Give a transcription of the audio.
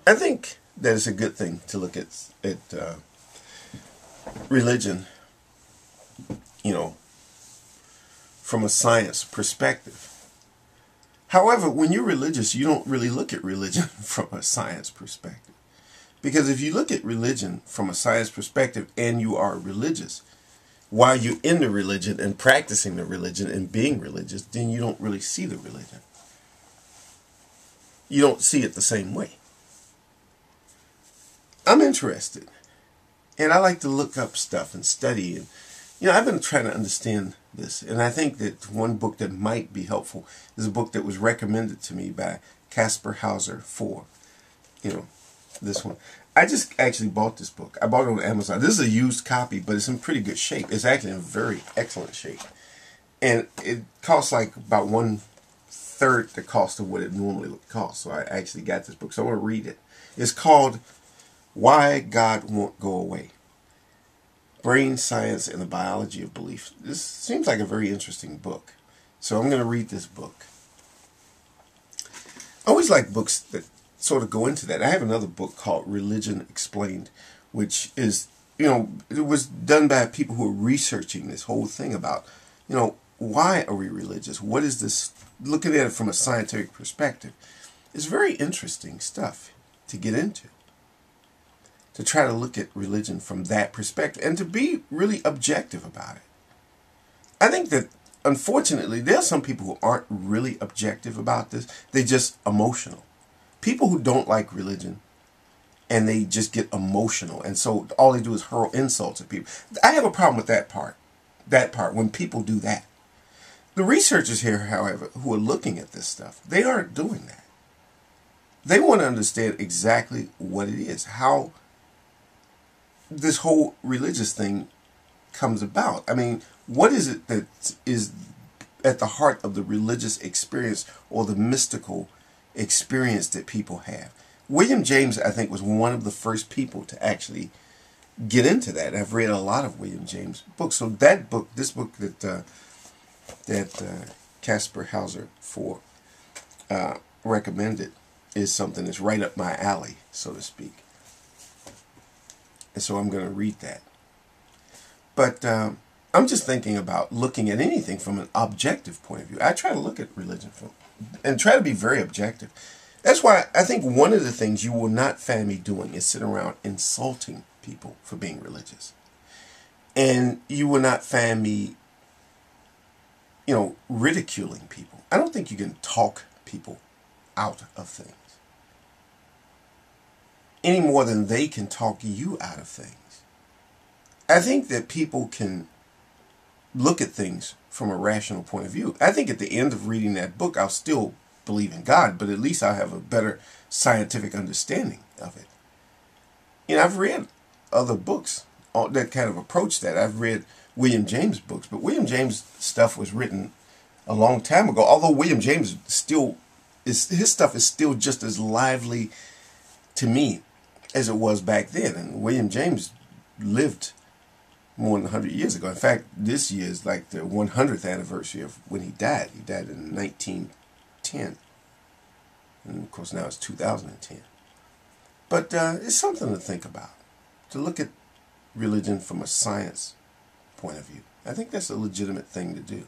I think that it's a good thing to look at religion, you know, from a science perspective. However, when you're religious, you don't really look at religion from a science perspective. Because if you look at religion from a science perspective and you are religious, while you're in the religion and practicing the religion and being religious, then you don't really see the religion. You don't see it the same way. I'm interested. And I like to look up stuff and study. And, I've been trying to understand this. And I think that one book that might be helpful is a book that was recommended to me by Caspar Hauser for, this one. I just actually bought this book. I bought it on Amazon. This is a used copy, but it's in pretty good shape. It's actually in very excellent shape. And it costs like about 1/3 the cost of what it normally would cost. So I actually got this book. So I want to read it. It's called Why God Won't Go Away. Brain Science and the Biology of Belief. This seems like a very interesting book. So I'm going to read this book. I always like books that sort of go into that. I have another book called Religion Explained, which is, it was done by people who are researching this whole thing about, why are we religious? What is this? Looking at it from a scientific perspective. It's very interesting stuff to get into. To try to look at religion from that perspective and to be really objective about it. I think that, unfortunately, there are some people who aren't really objective about this. They're just emotional. People who don't like religion and they just get emotional. And so all they do is hurl insults at people. I have a problem with that part. When people do that. The researchers here, however, who are looking at this stuff, they aren't doing that. They want to understand exactly what it is. How this whole religious thing comes about. I mean, what is it that is at the heart of the religious experience or the mystical experience that people have? William James, I think, was one of the first people to actually get into that. I've read a lot of William James books. So that book, this book that Caspar Hauser for recommended is something that's right up my alley, so to speak. And so I'm going to read that. But I'm just thinking about looking at anything from an objective point of view. I try to look at religion and try to be very objective. That's why I think one of the things you will not find me doing is sit around insulting people for being religious. And you will not find me, ridiculing people. I don't think you can talk people out of things any more than they can talk you out of things. I think that people can look at things from a rational point of view. I think at the end of reading that book, I'll still believe in God, but at least I'll have a better scientific understanding of it. I've read other books that kind of approach that. I've read William James books, but William James stuff was written a long time ago, although William James his stuff is still just as lively to me as it was back then. And William James lived more than 100 years ago. In fact, this year is like the 100th anniversary of when he died. He died in 1910. And of course now it's 2010. But it's something to think about. To look at religion from a science point of view. I think that's a legitimate thing to do.